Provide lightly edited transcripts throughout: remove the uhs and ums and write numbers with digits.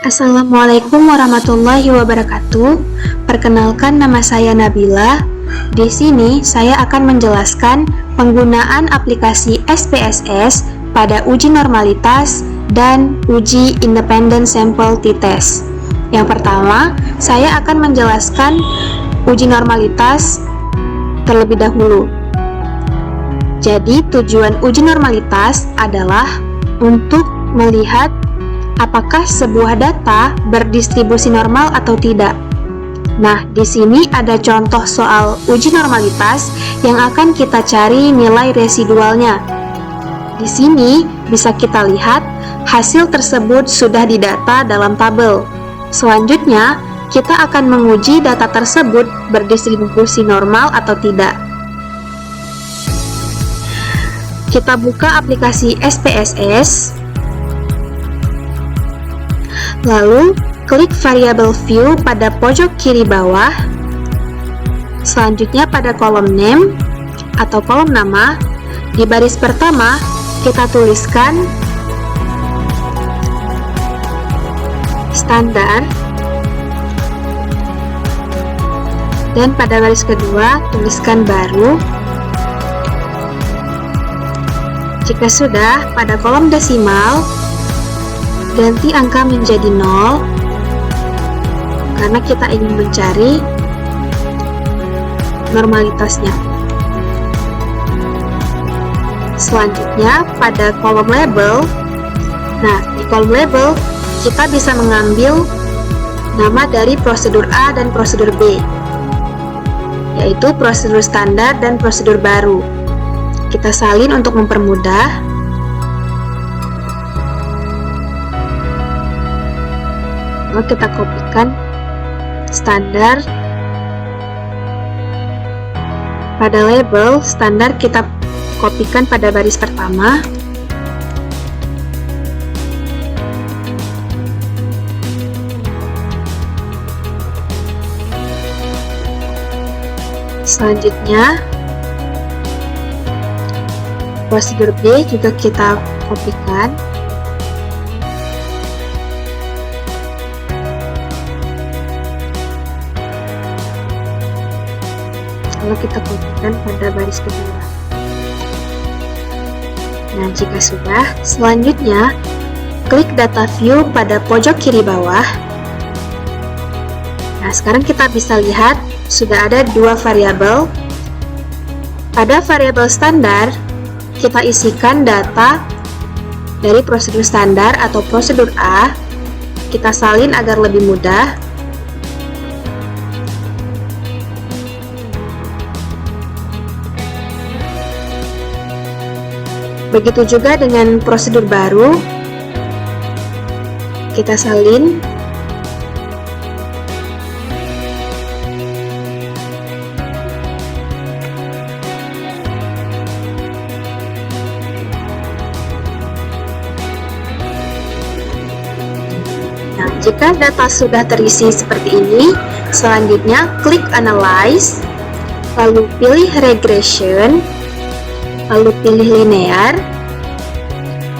Assalamualaikum warahmatullahi wabarakatuh. Perkenalkan, nama saya Nabila. Di sini saya akan menjelaskan penggunaan aplikasi SPSS pada uji normalitas dan uji independent sample t-test. Yang pertama, saya akan menjelaskan uji normalitas terlebih dahulu. Jadi, tujuan uji normalitas adalah untuk melihat apakah sebuah data berdistribusi normal atau tidak. Nah, di sini ada contoh soal uji normalitas yang akan kita cari nilai residualnya. Di sini bisa kita lihat hasil tersebut sudah didata dalam tabel. Selanjutnya, kita akan menguji data tersebut berdistribusi normal atau tidak. Kita buka aplikasi SPSS. Lalu, klik variable view pada pojok kiri bawah. Selanjutnya pada kolom name atau kolom nama, di baris pertama kita tuliskan standar, dan pada baris kedua tuliskan baru. Jika sudah, pada kolom desimal ganti angka menjadi 0 karena kita ingin mencari normalitasnya. Selanjutnya pada kolom label, di kolom label kita bisa mengambil nama dari prosedur A dan prosedur B, yaitu prosedur standar dan prosedur baru. Kita salin untuk mempermudah. Lalu kita kopikan standar. Pada label standar kita kopikan pada baris pertama. Selanjutnya prosedur B juga kita kopikan. Lalu kita kopikan pada baris kedua. Nah, jika sudah, selanjutnya klik data view pada pojok kiri bawah. Nah, sekarang kita bisa lihat sudah ada dua variabel. Pada variabel standar, kita isikan data dari prosedur standar atau prosedur A. Kita salin agar lebih mudah. Begitu juga dengan prosedur baru, kita salin. Nah, jika data sudah terisi seperti ini, selanjutnya klik Analyze, lalu pilih Regression, lalu pilih linear.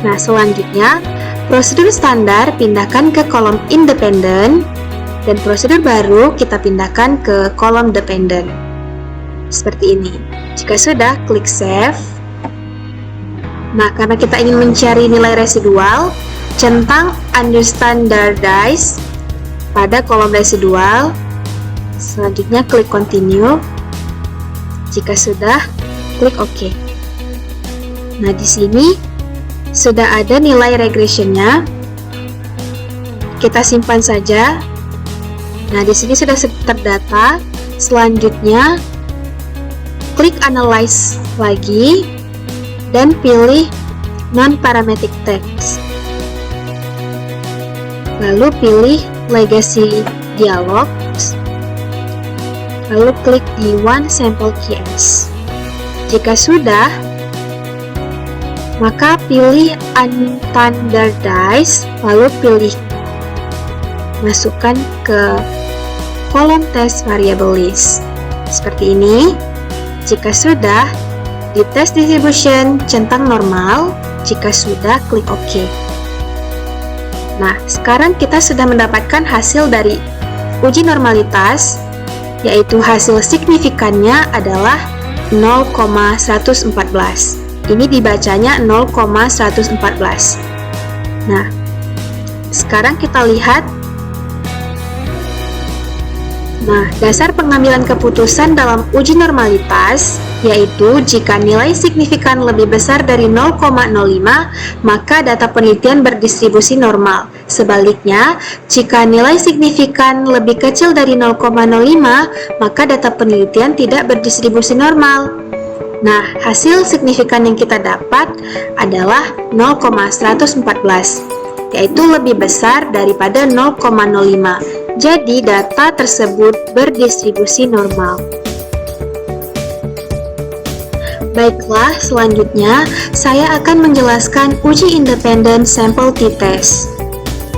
Nah, selanjutnya prosedur standar pindahkan ke kolom independen, dan prosedur baru kita pindahkan ke kolom dependent. Seperti ini. Jika sudah, klik save. Nah, karena kita ingin mencari nilai residual, centang understandardize pada kolom residual. Selanjutnya klik continue. Jika sudah, klik OK. Nah, di sini sudah ada nilai regressionnya. Kita simpan saja. Nah, di sini sudah terdata. Selanjutnya, klik Analyze lagi dan pilih Non-Parametric Text. Lalu pilih Legacy Dialogs. Lalu klik di One Sample Key-As. Jika sudah, maka pilih Unstandardize, lalu pilih masukkan ke kolom test variable list. Seperti ini. Jika sudah, di test distribution centang normal. Jika sudah, klik OK. Nah, sekarang kita sudah mendapatkan hasil dari uji normalitas, yaitu hasil signifikannya adalah 0,114. Ini dibacanya 0,114. Nah, sekarang kita lihat. Nah, dasar pengambilan keputusan dalam uji normalitas yaitu jika nilai signifikan lebih besar dari 0,05, maka data penelitian berdistribusi normal. Sebaliknya, jika nilai signifikan lebih kecil dari 0,05, maka data penelitian tidak berdistribusi normal. Nah, hasil signifikan yang kita dapat adalah 0,114, yaitu lebih besar daripada 0,05. Jadi, data tersebut berdistribusi normal. Baiklah, selanjutnya saya akan menjelaskan uji independen sampel t-test.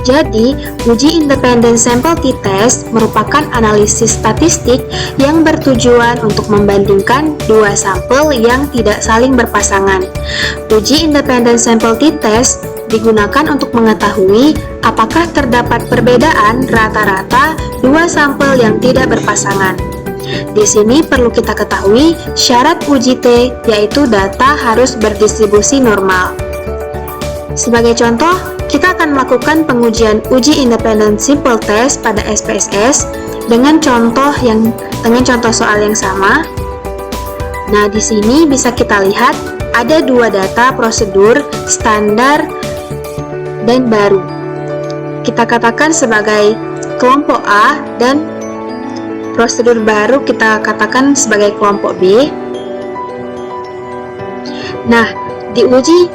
Jadi, uji independen sampel t-test merupakan analisis statistik yang bertujuan untuk membandingkan dua sampel yang tidak saling berpasangan. Uji independen sampel t-test digunakan untuk mengetahui apakah terdapat perbedaan rata-rata dua sampel yang tidak berpasangan. Di sini perlu kita ketahui syarat uji T, yaitu data harus berdistribusi normal. Sebagai contoh, kita akan melakukan pengujian uji independent simple test pada SPSS dengan contoh soal yang sama. Nah, di sini bisa kita lihat ada dua data prosedur standar dan baru. Kita katakan sebagai kelompok A dan prosedur baru kita katakan sebagai kelompok B. Nah, di uji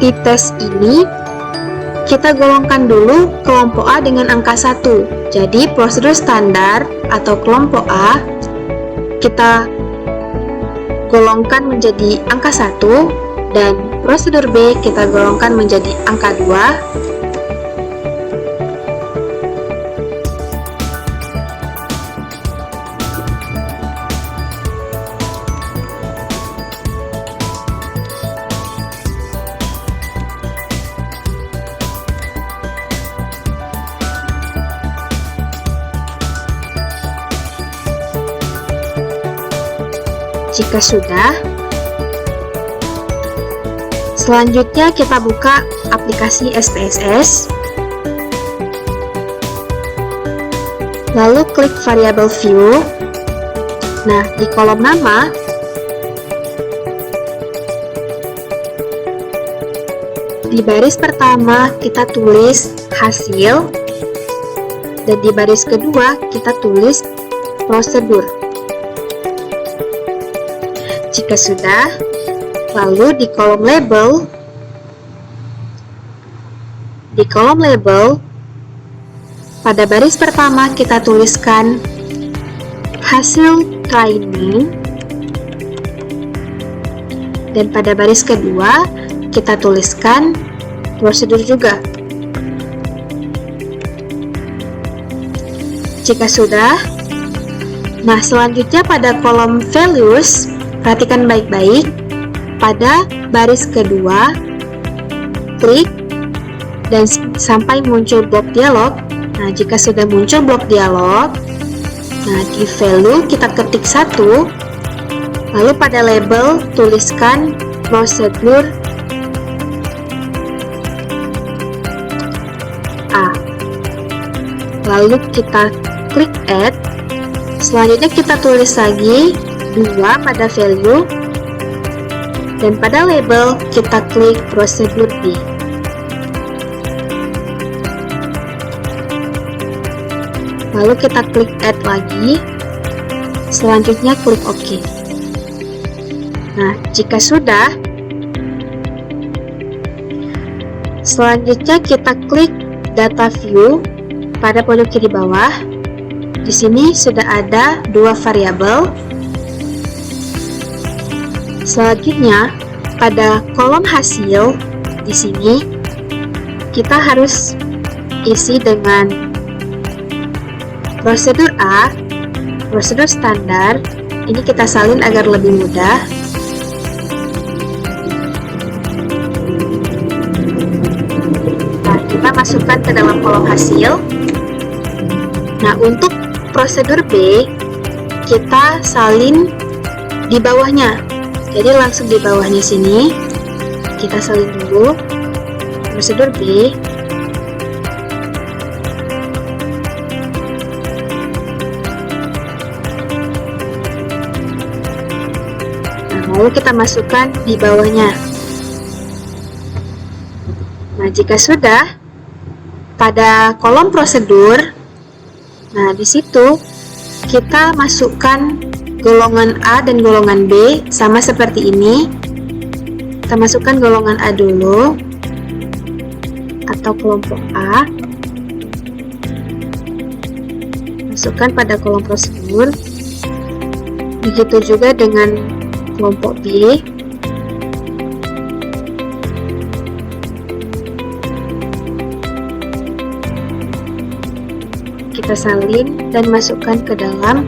t-test ini kita golongkan dulu kelompok A dengan angka 1. Jadi prosedur standar atau kelompok A kita golongkan menjadi angka 1 dan prosedur B kita golongkan menjadi angka 2. Jika sudah, selanjutnya kita buka aplikasi SPSS, lalu klik variable view. Nah, di kolom nama, di baris pertama kita tulis hasil, dan di baris kedua kita tulis prosedur. Jika sudah, lalu di kolom label, pada baris pertama kita tuliskan hasil training, dan pada baris kedua kita tuliskan prosedur juga. Jika sudah, nah selanjutnya pada kolom values, perhatikan baik-baik, pada baris kedua, klik dan sampai muncul blok dialog. Nah, jika sudah muncul blok dialog, nah di value kita ketik 1, lalu pada label tuliskan prosedur A. Lalu kita klik add, selanjutnya kita tulis lagi 2 pada value, dan pada label kita klik prosedur B. Lalu kita klik add lagi, selanjutnya klik OK. Nah, jika sudah, selanjutnya kita klik data view pada pojok kiri bawah. Di sini sudah ada dua variabel. Selanjutnya, pada kolom hasil di sini kita harus isi dengan prosedur A, prosedur standar. Ini kita salin agar lebih mudah. masukkan ke dalam kolom hasil. Nah, untuk prosedur B, kita salin di bawahnya. Jadi langsung di bawahnya sini, kita salin dulu prosedur B. Lalu kita masukkan di bawahnya. Nah, jika sudah, pada kolom prosedur, nah di situ kita masukkan golongan A dan golongan B sama seperti ini. Kita masukkan golongan A dulu, atau kelompok A. Masukkan pada kolom prosedur. Begitu juga dengan kelompok B. Kita salin dan masukkan ke dalam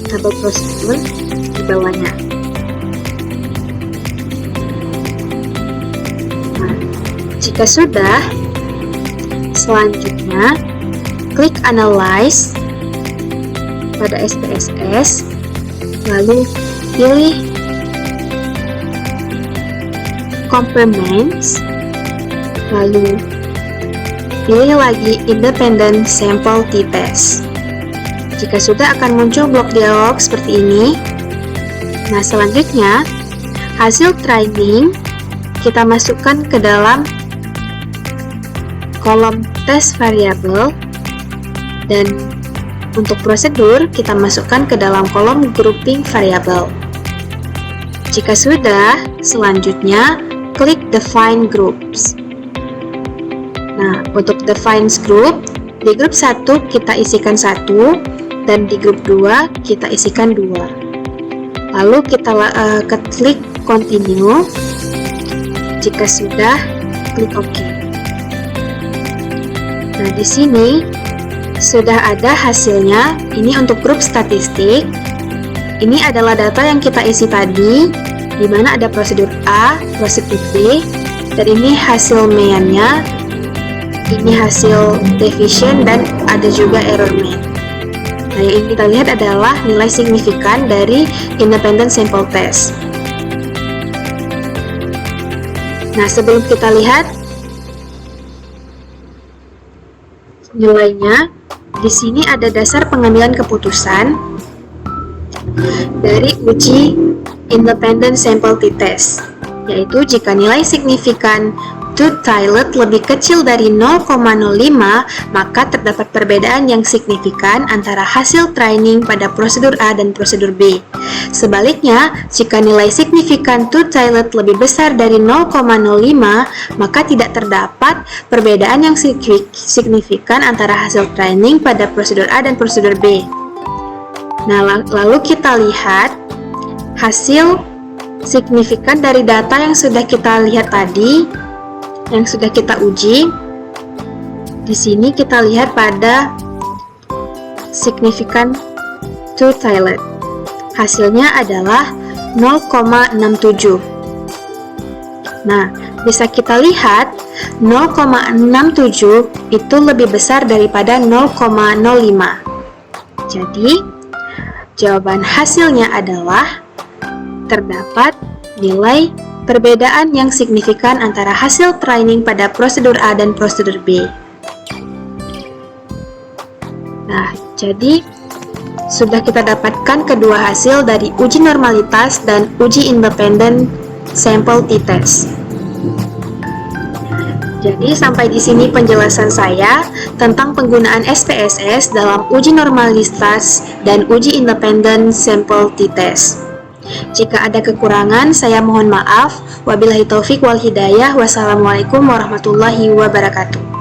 tabel prosedur di bawahnya. Nah, jika sudah, selanjutnya klik Analyze pada SPSS, lalu pilih Complements, lalu pilih lagi Independent Sample T-Test. Jika sudah, akan muncul blok dialog seperti ini. Nah, selanjutnya hasil training kita masukkan ke dalam kolom test variable, dan untuk prosedur kita masukkan ke dalam kolom grouping variable. Jika sudah, selanjutnya klik Define Groups. Nah, untuk define group, di grup 1 kita isikan 1, dan di grup 2 kita isikan 2. Lalu kita klik Continue. Jika sudah, klik OK. Nah, di sini sudah ada hasilnya. Ini untuk grup statistik. Ini adalah data yang kita isi tadi, di mana ada prosedur A, prosedur B, dan ini hasil mean-nya. Ini hasil deficient dan ada juga error mean. Nah, yang kita lihat adalah nilai signifikan dari independent sample test. Nah, sebelum kita lihat nilainya, di sini ada dasar pengambilan keputusan dari uji independent sample t-test, yaitu jika nilai signifikan two-tiled lebih kecil dari 0,05, maka terdapat perbedaan yang signifikan antara hasil training pada prosedur A dan prosedur B. Sebaliknya, jika nilai signifikan two-tiled lebih besar dari 0,05, maka tidak terdapat perbedaan yang signifikan antara hasil training pada prosedur A dan prosedur B. Nah, lalu kita lihat hasil signifikan dari data yang sudah kita lihat tadi, yang sudah kita uji. Di sini kita lihat pada signifikan two-tiled. Hasilnya adalah 0,67. Nah, bisa kita lihat 0,67 itu lebih besar daripada 0,05. Jadi, jawaban hasilnya adalah terdapat nilai perbedaan yang signifikan antara hasil training pada prosedur A dan prosedur B. Nah, jadi sudah kita dapatkan kedua hasil dari uji normalitas dan uji independent sample t-test. Jadi sampai di sini penjelasan saya tentang penggunaan SPSS dalam uji normalitas dan uji independent sample t-test. Jika ada kekurangan, saya mohon maaf. Wabillahi taufik wal hidayah. Wassalamualaikum warahmatullahi wabarakatuh.